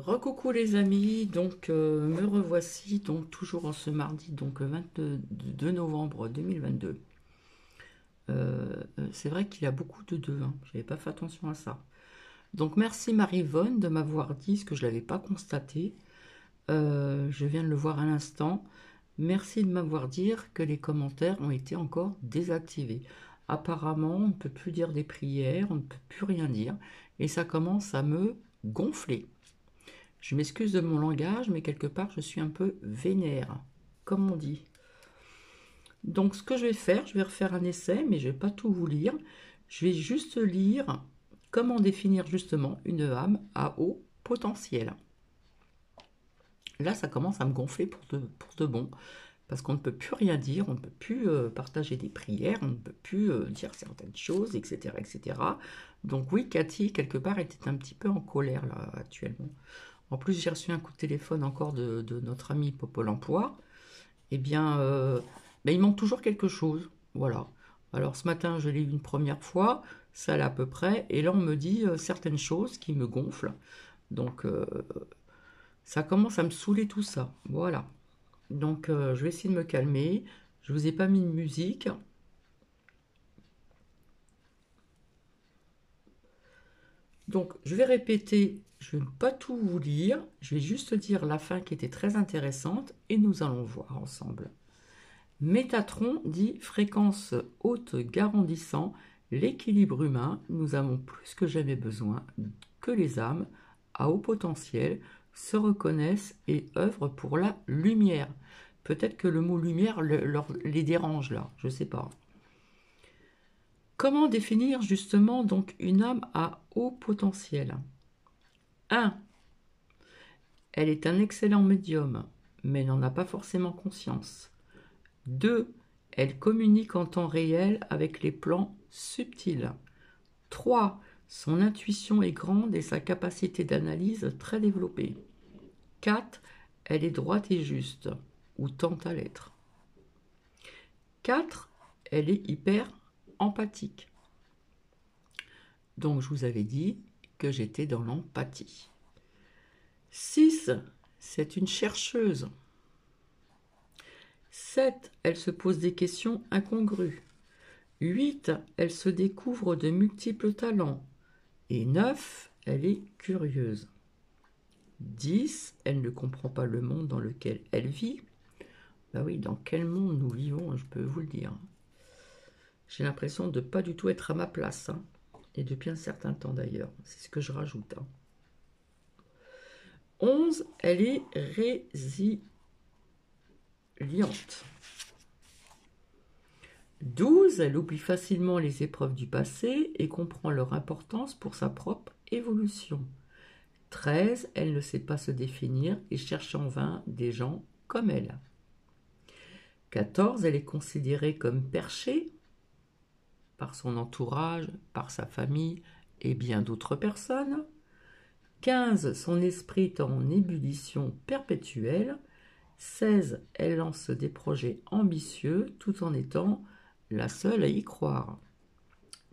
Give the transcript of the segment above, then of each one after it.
Recoucou les amis, donc me revoici donc toujours en ce mardi donc 22 novembre 2022. C'est vrai qu'il y a beaucoup de deux, hein, j'avais pas fait attention à ça. Donc merci Marie-Vonne de m'avoir dit ce que je l'avais pas constaté. Je viens de le voir à l'instant. Merci de m'avoir dit que les commentaires ont été encore désactivés. Apparemment, on ne peut plus dire des prières, on ne peut plus rien dire, et ça commence à me gonfler. Je m'excuse de mon langage, mais quelque part, je suis un peu vénère, comme on dit. Donc, ce que je vais faire, je vais refaire un essai, mais je ne vais pas tout vous lire. Je vais juste lire comment définir justement une âme à haut potentiel. Là, ça commence à me gonfler pour de bon, parce qu'on ne peut plus rien dire, on ne peut plus partager des prières, on ne peut plus dire certaines choses, etc., etc. Donc oui, Cathy, quelque part, était un petit peu en colère là actuellement. En plus, j'ai reçu un coup de téléphone encore de notre ami Popol Emploi. Eh bien, il manque toujours quelque chose. Voilà. Alors ce matin, je l'ai eu une première fois, ça allait à peu près, et là on me dit certaines choses qui me gonflent. Donc ça commence à me saouler tout ça. Voilà. Donc je vais essayer de me calmer. Je vous ai pas mis de musique. Donc je vais répéter, je ne vais pas tout vous lire, je vais juste dire la fin qui était très intéressante et nous allons voir ensemble. Métatron dit fréquence haute garantissant l'équilibre humain, nous avons plus que jamais besoin que les âmes à haut potentiel se reconnaissent et œuvrent pour la lumière. Peut-être que le mot lumière les dérange là, je ne sais pas. Comment définir justement donc une âme à haut potentiel? 1. Elle est un excellent médium, mais n'en a pas forcément conscience. 2. Elle communique en temps réel avec les plans subtils. 3. Son intuition est grande et sa capacité d'analyse très développée. 4. Elle est droite et juste, ou tente à l'être. 4. Elle est hyper empathique. Donc je vous avais dit que j'étais dans l'empathie. 6. C'est une chercheuse. 7. Elle se pose des questions incongrues. 8. Elle se découvre de multiples talents. Et 9. Elle est curieuse. 10. Elle ne comprend pas le monde dans lequel elle vit. Bah oui, dans quel monde nous vivons, je peux vous le dire. J'ai l'impression de ne pas du tout être à ma place, hein, et depuis un certain temps d'ailleurs. C'est ce que je rajoute. 11. Elle est résiliente. 12. Elle oublie facilement les épreuves du passé et comprend leur importance pour sa propre évolution. 13. Elle ne sait pas se définir et cherche en vain des gens comme elle. 14. Elle est considérée comme perchée par son entourage, par sa famille et bien d'autres personnes. 15. Son esprit est en ébullition perpétuelle. 16. Elle lance des projets ambitieux tout en étant la seule à y croire.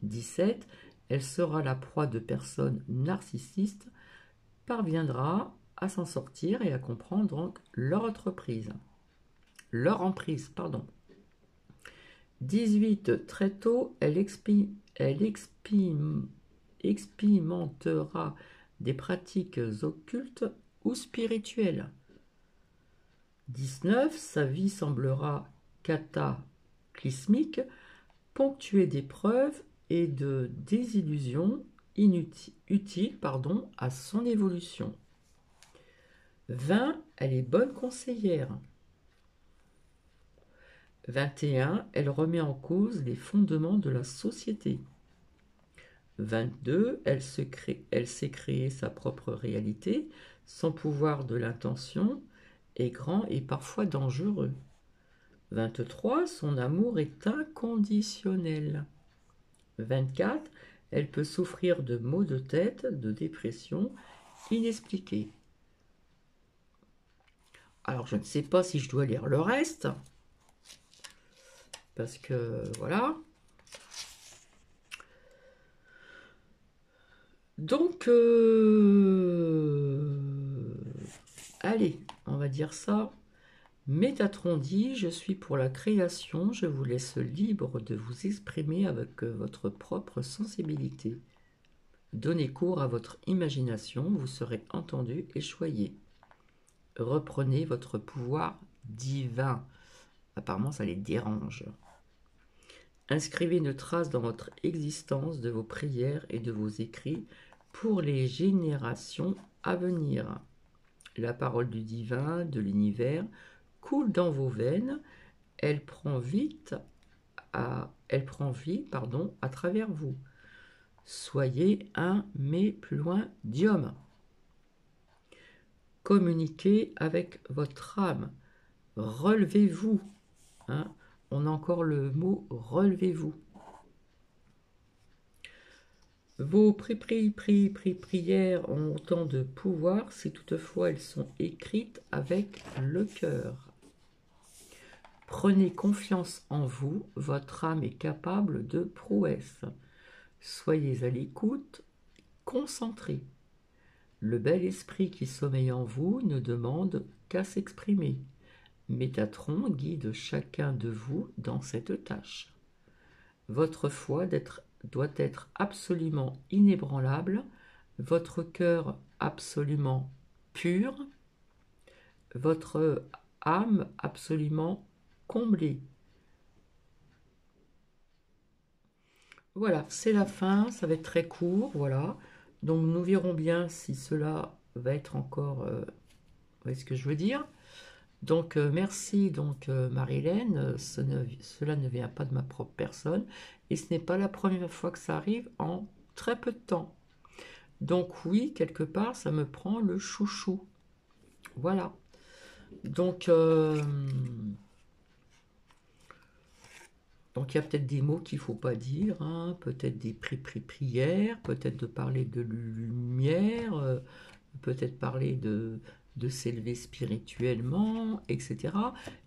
17. Elle sera la proie de personnes narcissistes, parviendra à s'en sortir et à comprendre donc leur emprise. 18. Très tôt, elle expérimentera des pratiques occultes ou spirituelles. 19. Sa vie semblera cataclysmique, ponctuée d'épreuves et de désillusions utiles à son évolution. 20. Elle est bonne conseillère. 21. Elle remet en cause les fondements de la société. 22. Elle sait créer sa propre réalité. Son pouvoir de l'intention est grand et parfois dangereux. 23. Son amour est inconditionnel. 24. Elle peut souffrir de maux de tête, de dépression inexpliquée. Alors je ne sais pas si je dois lire le reste, parce que voilà. Donc Allez, on va dire ça. Métatron dit, je suis pour la création, je vous laisse libre de vous exprimer avec votre propre sensibilité. Donnez cours à votre imagination, vous serez entendu et choyé. Reprenez votre pouvoir divin. Apparemment, ça les dérange. Inscrivez une trace dans votre existence de vos prières et de vos écrits pour les générations à venir. La parole du divin, de l'univers, coule dans vos veines, elle prend vie, à travers vous. Soyez un, mais plus loin, diome. Communiquez avec votre âme. Relevez-vous. Hein. On a encore le mot relevez-vous. Vos prières ont autant de pouvoir si toutefois elles sont écrites avec le cœur. Prenez confiance en vous, votre âme est capable de prouesses. Soyez à l'écoute, concentrés. Le bel esprit qui sommeille en vous ne demande qu'à s'exprimer. Métatron guide chacun de vous dans cette tâche. Votre foi doit être absolument inébranlable, votre cœur absolument pur, votre âme absolument comblée. Voilà, c'est la fin, ça va être très court, voilà. Donc nous verrons bien si cela va être encore... vous voyez ce que je veux dire? Donc merci donc Marilène, cela ne vient pas de ma propre personne et ce n'est pas la première fois que ça arrive en très peu de temps. Donc oui, quelque part, ça me prend le chouchou. Voilà. Donc il y a peut-être des mots qu'il ne faut pas dire, hein, peut-être des prières, peut-être de parler de lumière, peut-être parler de s'élever spirituellement, etc.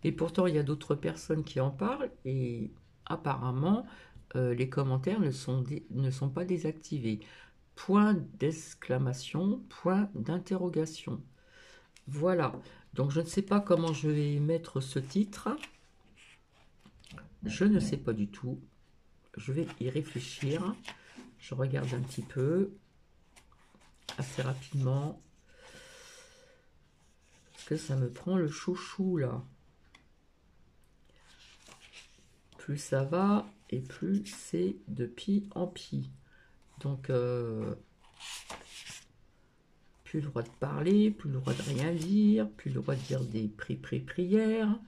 Et pourtant, il y a d'autres personnes qui en parlent et apparemment, les commentaires ne sont pas désactivés. Point d'exclamation, point d'interrogation. Voilà. Donc, je ne sais pas comment je vais mettre ce titre. Je ne sais pas du tout. Je vais y réfléchir. Je regarde un petit peu, assez rapidement. Parce que ça me prend le chouchou, là. Plus ça va, et plus c'est de pis en pis. Donc, plus le droit de parler, plus le droit de rien dire, plus le droit de dire des prières,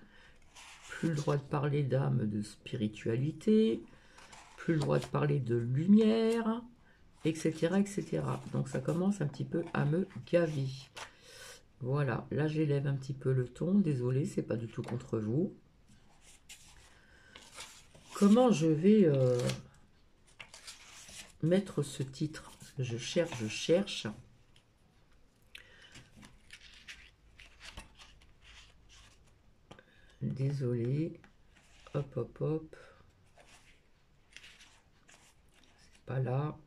plus le droit de parler d'âme, de spiritualité, plus le droit de parler de lumière, etc., etc. Donc ça commence un petit peu à me gaver. Voilà, là j'élève un petit peu le ton, désolé, c'est pas du tout contre vous. Comment je vais mettre ce titre? Je cherche. Désolé. Hop, hop, hop. C'est pas là.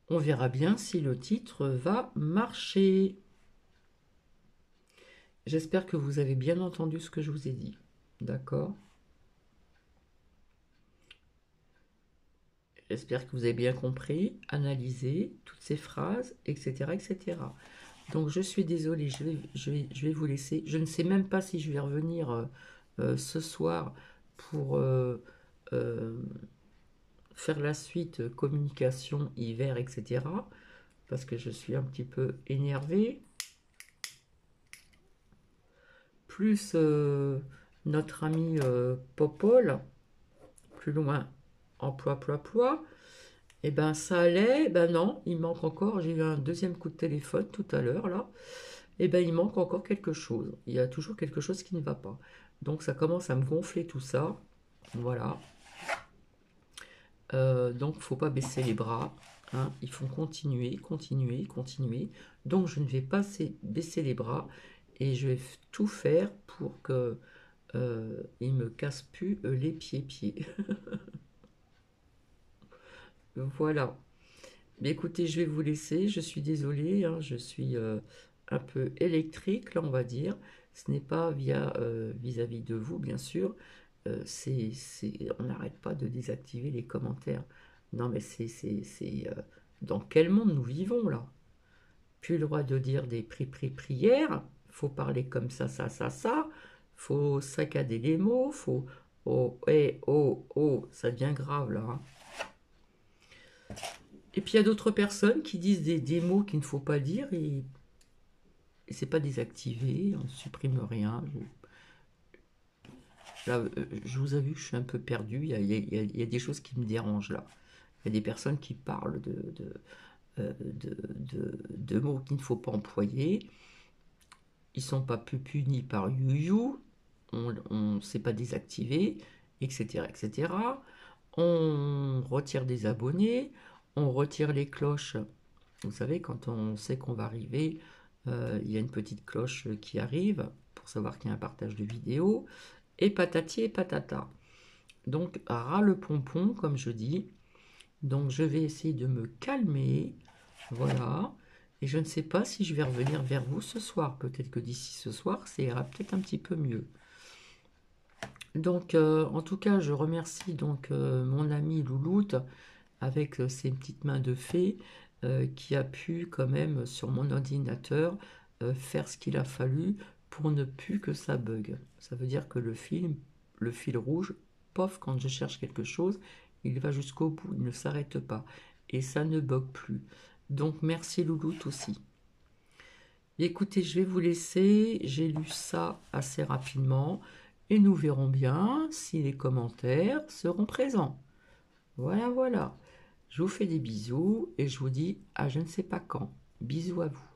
On verra bien si le titre va marcher. J'espère que vous avez bien entendu ce que je vous ai dit. D'accord? J'espère que vous avez bien compris, analysé toutes ces phrases, etc., etc. Donc je suis désolée, je vais vous laisser. Je ne sais même pas si je vais revenir ce soir pour faire la suite communication, hiver, etc. Parce que je suis un petit peu énervée. Plus notre ami Popol, plus loin, emploi, et ben ça allait, ben non, il manque encore, j'ai eu un deuxième coup de téléphone tout à l'heure là, et ben il manque encore quelque chose, il y a toujours quelque chose qui ne va pas. Donc ça commence à me gonfler tout ça, voilà. Donc faut pas baisser les bras, hein. Il faut continuer. Donc je ne vais pas baisser les bras et je vais tout faire pour que il me casse plus les pieds. Voilà. Mais écoutez, je vais vous laisser. Je suis désolée, hein, je suis un peu électrique, là, on va dire. Ce n'est pas vis-à-vis de vous, bien sûr. On n'arrête pas de désactiver les commentaires. Non, mais dans quel monde nous vivons, là? Plus le droit de dire des prières. Faut parler comme ça. Faut saccader les mots. Faut... Oh, oh, ça devient grave, là, hein. Et puis il y a d'autres personnes qui disent des mots qu'il ne faut pas dire et c'est pas désactivé, on ne supprime rien. Là, je vous avoue que je suis un peu perdu, il y a des choses qui me dérangent là. Il y a des personnes qui parlent de mots qu'il ne faut pas employer. Ils sont pas plus punis par YouYou, on sait pas désactiver, etc., etc. On retire des abonnés, on retire les cloches. Vous savez, quand on sait qu'on va arriver, il y a une petite cloche qui arrive pour savoir qu'il y a un partage de vidéo, et patati et patata. Donc, ras le pompon, comme je dis. Donc, je vais essayer de me calmer. Voilà. Et je ne sais pas si je vais revenir vers vous ce soir. Peut-être que d'ici ce soir, ça ira peut-être un petit peu mieux. Donc, en tout cas, je remercie donc mon ami Louloute avec ses petites mains de fée qui a pu quand même sur mon ordinateur faire ce qu'il a fallu pour ne plus que ça bug. Ça veut dire que le fil rouge, pof, quand je cherche quelque chose, il va jusqu'au bout, il ne s'arrête pas. Et ça ne bug plus. Donc merci Louloute aussi. Écoutez, je vais vous laisser. J'ai lu ça assez rapidement. Et nous verrons bien si les commentaires seront présents. Voilà, voilà. Je vous fais des bisous et je vous dis à je ne sais pas quand. Bisous à vous.